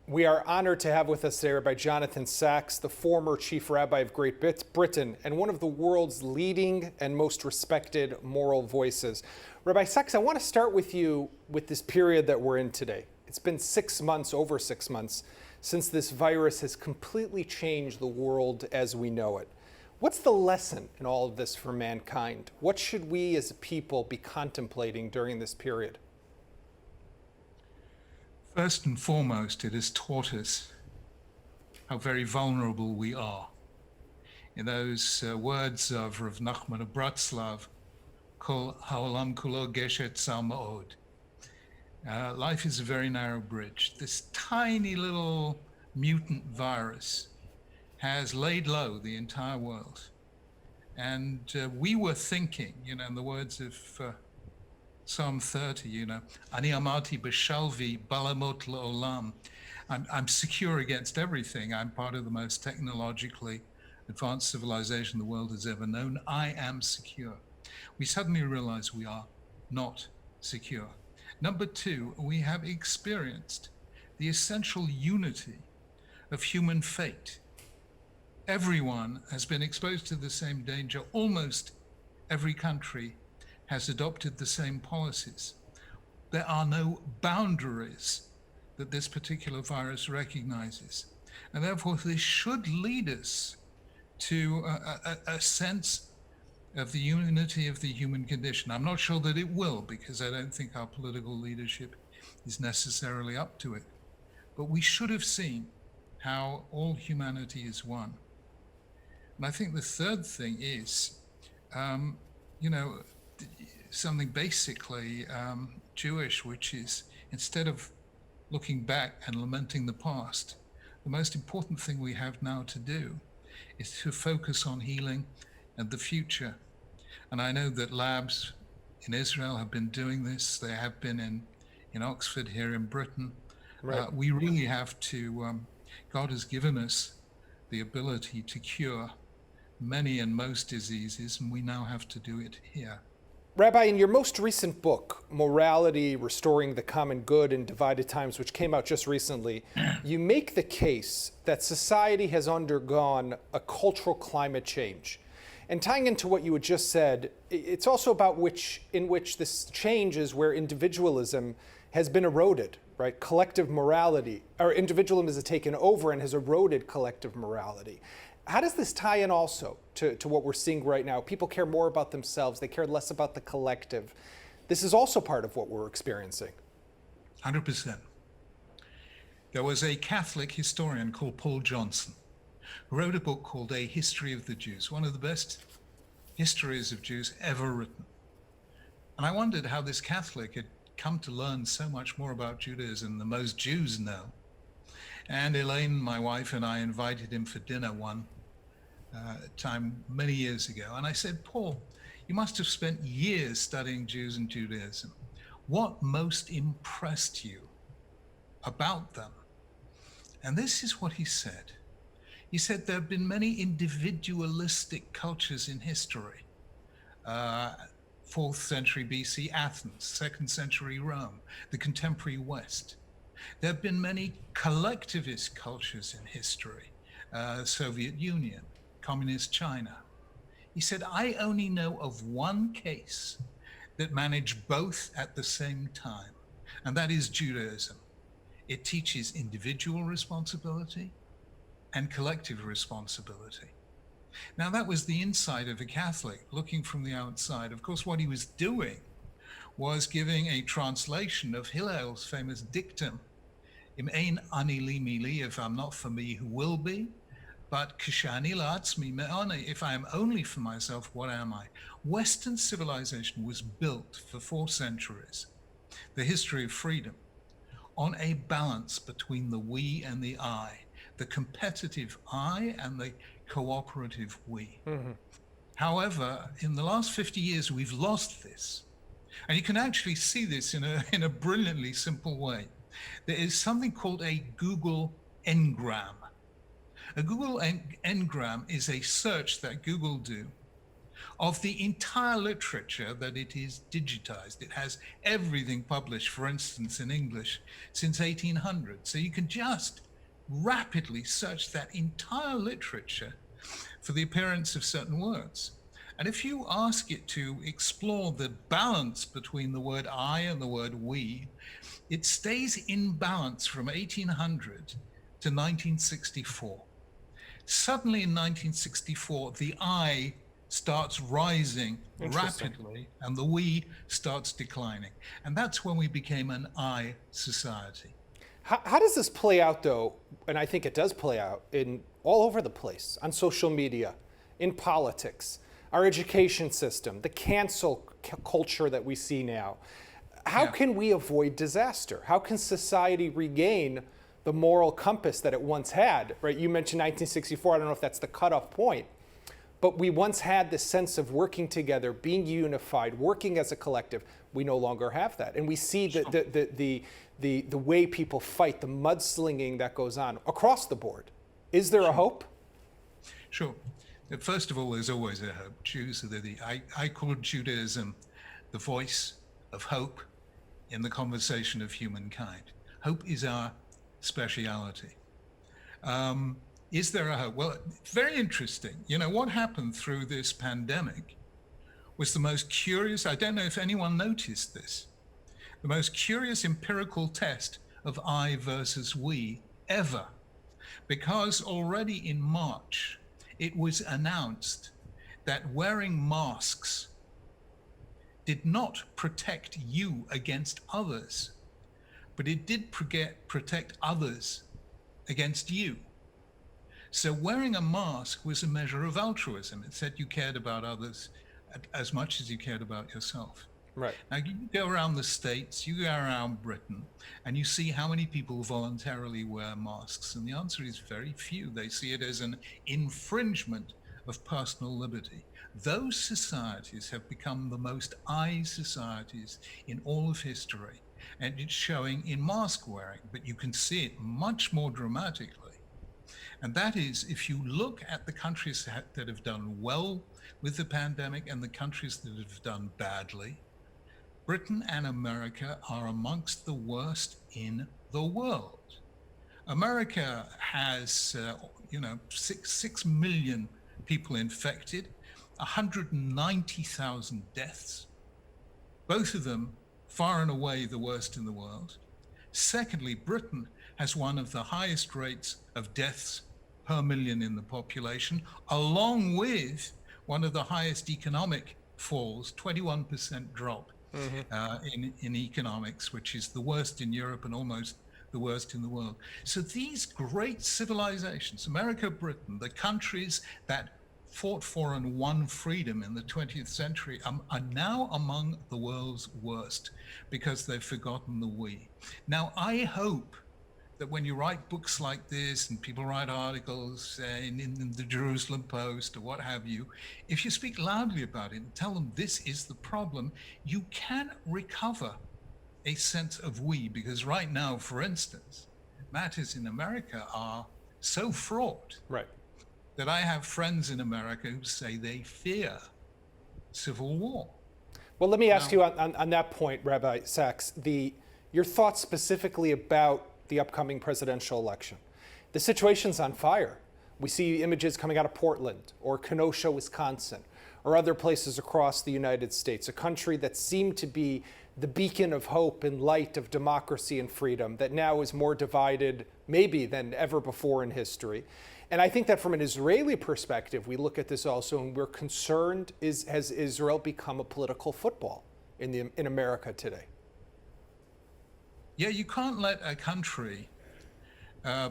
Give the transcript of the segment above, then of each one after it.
We are honored to have with us today Rabbi Jonathan Sacks, the former chief rabbi of Great Britain and one of the world's leading and most respected moral voices. Rabbi Sacks, I want to start with you with this period that we're in today. It's been 6 months, over 6 months, since this virus has completely changed the world as we know it. What's the lesson in all of this for mankind? What should we as a people be contemplating during this period? First and foremost, it has taught us how very vulnerable we are. In those words of Rav Nachman of Bratslav, Kol ha'olam kulo geshet tzar ma'od. Life is a very narrow bridge. This tiny little mutant virus has laid low the entire world. And we were thinking, in the words of Psalm 30, Ani amarti b'shalvi balamot le'olam. I'm secure against everything. I'm part of the most technologically advanced civilization the world has ever known. I am secure. We suddenly realize we are not secure. Number two, we have experienced the essential unity of human fate. Everyone has been exposed to the same danger. Almost every country has adopted the same policies. There are no boundaries that this particular virus recognizes. And therefore, this should lead us to a sense of the unity of the human condition. I'm not sure that it will, because I don't think our political leadership is necessarily up to it. But we should have seen how all humanity is one. And I think the third thing is, something basically Jewish, which is instead of looking back and lamenting the past, the most important thing we have now to do is to focus on healing and the future. And I know that labs in Israel have been doing this. They have been in Oxford here in Britain. Right. We really have to, God has given us the ability to cure many and most diseases, and we now have to do it here. Rabbi, in your most recent book, Morality, Restoring the Common Good in Divided Times, which came out just recently, you make the case that society has undergone a cultural climate change. And tying into what you had just said, it's also about in which this change is where individualism has been eroded, right? Collective morality, or individualism has taken over and has eroded collective morality. How does this tie in also to what we're seeing right now? People care more about themselves. They care less about the collective. This is also part of what we're experiencing. 100%. There was a Catholic historian called Paul Johnson who wrote a book called A History of the Jews, one of the best histories of Jews ever written. And I wondered how this Catholic had come to learn so much more about Judaism than most Jews know. And Elaine, my wife, and I invited him for dinner one time many years ago. And I said, Paul, you must have spent years studying Jews and Judaism. What most impressed you about them? And this is what he said. He said there have been many individualistic cultures in history. 4th century BC Athens, 2nd century Rome, the contemporary West. There have been many collectivist cultures in history, Soviet Union, Communist China. He said, I only know of one case that managed both at the same time, and that is Judaism. It teaches individual responsibility and collective responsibility. Now, that was the insight of a Catholic looking from the outside. Of course, what he was doing was giving a translation of Hillel's famous dictum, Im ein ani li mi li, if I'm not for me, who will be? But kishani la'atzmi me'ani, if I am only for myself, what am I? Western civilization was built for 4 centuries, the history of freedom, on a balance between the we and the I, the competitive I and the cooperative we. Mm-hmm. However, in the last 50 years, we've lost this. And you can actually see this in a brilliantly simple way. There is something called a Google Ngram. A Google Ngram is a search that Google do of the entire literature that it is digitized. It has everything published, for instance, in English since 1800. So you can just rapidly search that entire literature for the appearance of certain words. And if you ask it to explore the balance between the word I and the word we, it stays in balance from 1800 to 1964. Suddenly in 1964, the I starts rising rapidly and the we starts declining. And that's when we became an I society. How does this play out, though? And I think it does play out in all over the place, on social media, in politics, our education system, the cancel culture that we see now. How can we avoid disaster? How can society regain the moral compass that it once had? Right? You mentioned 1964. I don't know if that's the cutoff point, but we once had this sense of working together, being unified, working as a collective. We no longer have that, and we see the way people fight, the mudslinging that goes on across the board. Is there a hope? Sure. First of all, there's always a hope. Jews are I call Judaism the voice of hope in the conversation of humankind. Hope is our speciality. Is there a hope? Well, very interesting. You know, what happened through this pandemic was the most curious, I don't know if anyone noticed this, the most curious empirical test of I versus we ever. Because already in March, it was announced that wearing masks did not protect you against others, but it did protect others against you. So wearing a mask was a measure of altruism. It said you cared about others as much as you cared about yourself. Right. Now you go around the States, you go around Britain, and you see how many people voluntarily wear masks. And the answer is very few. They see it as an infringement of personal liberty. Those societies have become the most I societies in all of history. And it's showing in mask wearing, but you can see it much more dramatically. And that is, if you look at the countries that have done well with the pandemic and the countries that have done badly, Britain and America are amongst the worst in the world. America has, 6 million people infected, 190,000 deaths, both of them far and away the worst in the world. Secondly, Britain has one of the highest rates of deaths per million in the population, along with one of the highest economic falls, 21% drop in economics, which is the worst in Europe and almost the worst in the world. So these great civilizations, America, Britain, the countries that fought for and won freedom in the 20th century are now among the world's worst because they've forgotten the we. Now, I hope that when you write books like this and people write articles in the Jerusalem Post or what have you, if you speak loudly about it and tell them this is the problem, you can recover a sense of we, because right now, for instance, matters in America are so fraught that I have friends in America who say they fear civil war. Well, let me ask you on that point, Rabbi Sacks, your thoughts specifically about the upcoming presidential election. The situation's on fire. We see images coming out of Portland or Kenosha, Wisconsin, or other places across the United States, a country that seemed to be the beacon of hope and light of democracy and freedom that now is more divided maybe than ever before in history. And I think that from an Israeli perspective, we look at this also and we're concerned, has Israel become a political football in America today? Yeah, you can't let a country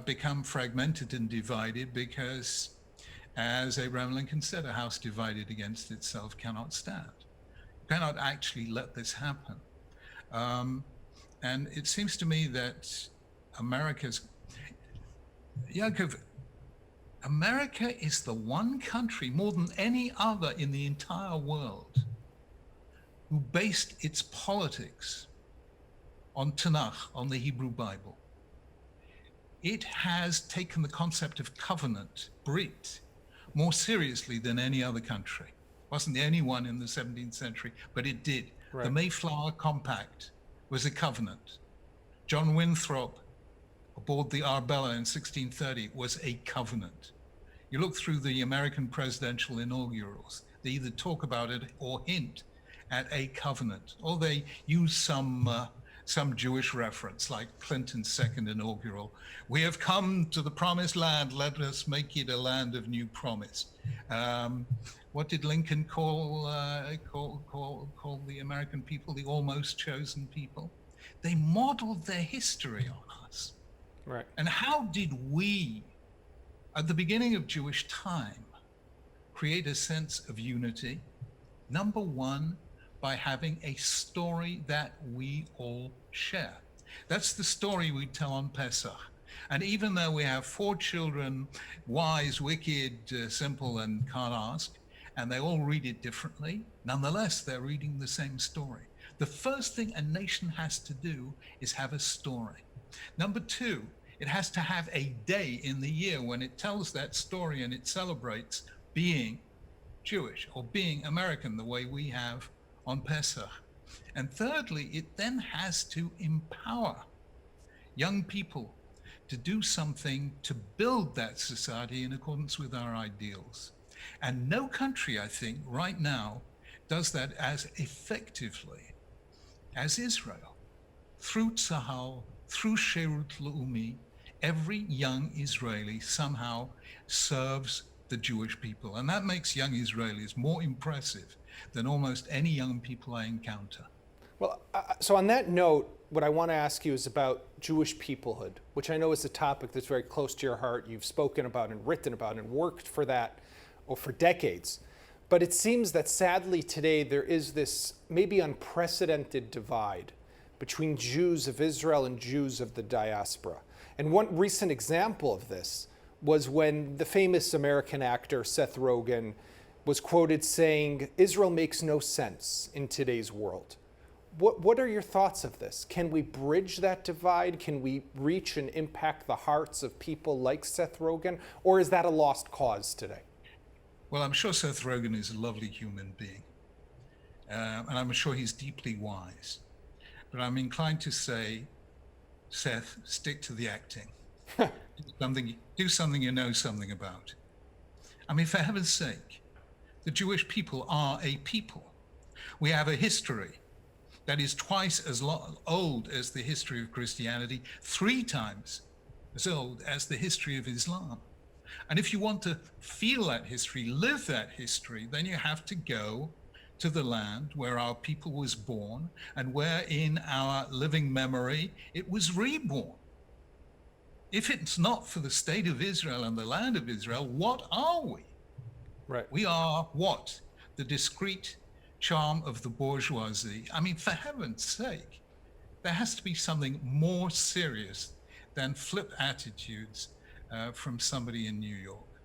become fragmented and divided because, as Abraham Lincoln said, a house divided against itself cannot stand. You cannot actually let this happen. And it seems to me that America is the one country more than any other in the entire world who based its politics on Tanakh, on the Hebrew Bible. It has taken the concept of covenant, Brit, more seriously than any other country. Wasn't the only one in the 17th century, but it did. Right. The Mayflower Compact was a covenant. John Winthrop aboard the Arbella in 1630 was a covenant. You look through the American presidential inaugurals, they either talk about it or hint at a covenant, or they use some Jewish reference, like Clinton's second inaugural. We have come to the promised land, let us make it a land of new promise. What did Lincoln call the American people? The almost chosen people. They modeled their history on us. Right. And how did we, at the beginning of Jewish time, create a sense of unity? Number one, by having a story that we all share. That's the story we tell on Pesach. And even though we have 4 children, wise, wicked, simple, and can't ask, and they all read it differently, nonetheless, they're reading the same story. The first thing a nation has to do is have a story. Number 2, it has to have a day in the year when it tells that story and it celebrates being Jewish or being American the way we have on Pesach. And thirdly, it then has to empower young people to do something to build that society in accordance with our ideals. And no country, I think, right now does that as effectively as Israel. Through Tzahal, through Sherut Leumi, every young Israeli somehow serves the Jewish people. And that makes young Israelis more impressive than almost any young people I encounter. Well, so on that note, what I want to ask you is about Jewish peoplehood, which I know is a topic that's very close to your heart. You've spoken about and written about and worked for that for decades. But it seems that sadly today there is this maybe unprecedented divide between Jews of Israel and Jews of the diaspora. And one recent example of this was when the famous American actor Seth Rogen was quoted saying, "Israel makes no sense in today's world." What are your thoughts of this? Can we bridge that divide? Can we reach and impact the hearts of people like Seth Rogen? Or is that a lost cause today? Well, I'm sure Seth Rogen is a lovely human being. And I'm sure he's deeply wise. But I'm inclined to say, Seth, stick to the acting. Do something you know something about. I mean, for heaven's sake, the Jewish people are a people. We have a history that is twice as old as the history of Christianity, 3 times as old as the history of Islam. And if you want to feel that history, live that history, then you have to go to the land where our people was born and where in our living memory it was reborn. If it's not for the state of Israel and the land of Israel, what are we? Right. We are what? The discrete charm of the bourgeoisie. I mean, for heaven's sake, there has to be something more serious than flip attitudes from somebody in New York.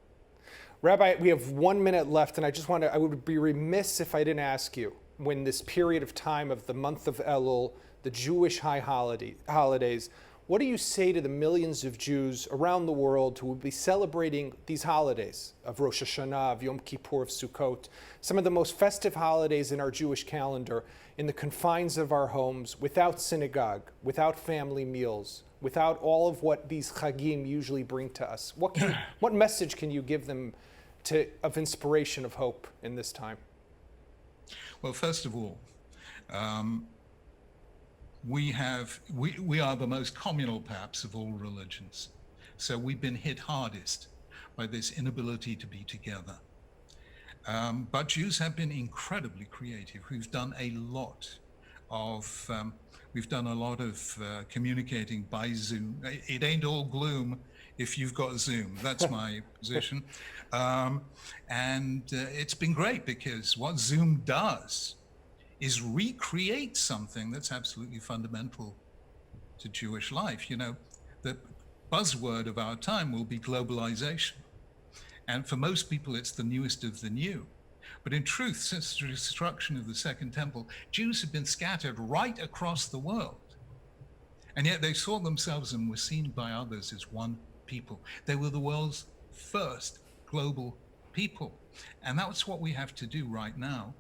Rabbi, we have 1 minute left, and I would be remiss if I didn't ask you, when this period of time of the month of Elul, the Jewish high holidays, what do you say to the millions of Jews around the world who will be celebrating these holidays of Rosh Hashanah, of Yom Kippur, of Sukkot, some of the most festive holidays in our Jewish calendar, in the confines of our homes, without synagogue, without family meals, without all of what these chagim usually bring to us? What message can you give them of inspiration, of hope in this time? Well, first of all, we are the most communal, perhaps, of all religions. So we've been hit hardest by this inability to be together. But Jews have been incredibly creative. We've done a lot of communicating by Zoom. It ain't all gloom if you've got Zoom. That's my position. And it's been great because what Zoom does is recreate something that's absolutely fundamental to Jewish life. You know, the buzzword of our time will be globalization. And for most people, it's the newest of the new. But in truth, since the destruction of the Second Temple, Jews have been scattered right across the world. And yet they saw themselves and were seen by others as one people. They were the world's first global people. And that's what we have to do right now.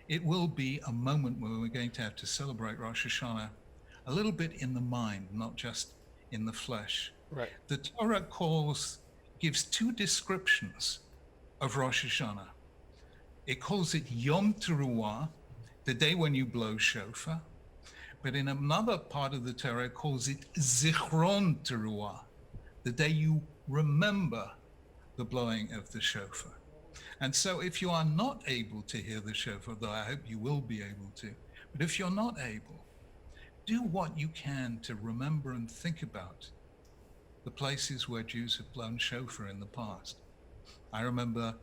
It will be a moment where we're going to have to celebrate Rosh Hashanah a little bit in the mind, not just in the flesh. Right. The Torah gives two descriptions of Rosh Hashanah. It calls it Yom Teruah, the day when you blow shofar. But in another part of the Torah, it calls it Zichron Teruah, the day you remember the blowing of the shofar. And so if you are not able to hear the shofar, though I hope you will be able to, but if you're not able, do what you can to remember and think about the places where Jews have blown shofar in the past. I remember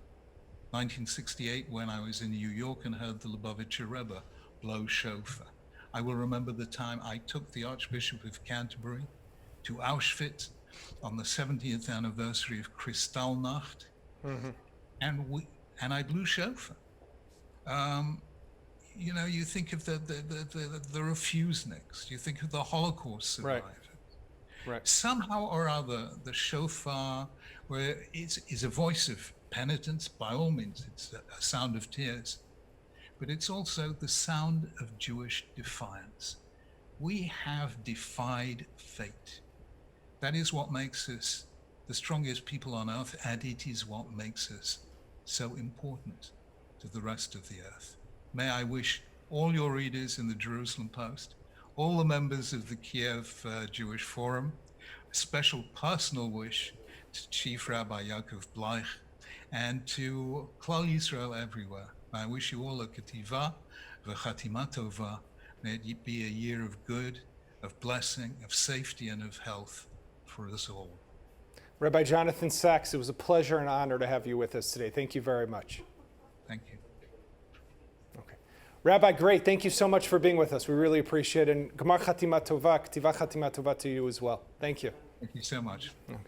1968 when I was in New York and heard the Lubavitcher Rebbe blow shofar. I will remember the time I took the Archbishop of Canterbury to Auschwitz on the 70th anniversary of Kristallnacht, and I blew shofar. You know, you think of the refuseniks, you think of the Holocaust survivors. Right. Somehow or other, the shofar, where is a voice of penitence, by all means, it's a sound of tears, but it's also the sound of Jewish defiance. We have defied fate. That is what makes us the strongest people on earth, and it is what makes us so important to the rest of the earth. May I wish all your readers in the Jerusalem Post, all the members of the Kiev Jewish Forum, a special personal wish to Chief Rabbi Yaakov Bleich and to Klal Yisrael everywhere. I wish you all a Ketiva v'chatima tova. May it be a year of good, of blessing, of safety, and of health for us all. Rabbi Jonathan Sacks, it was a pleasure and honor to have you with us today. Thank you very much. Thank you. Okay. Rabbi, great. Thank you so much for being with us. We really appreciate it. And Gemar Chatima Tova, Ketiva Chatima Tova to you as well. Thank you. Thank you so much. Okay.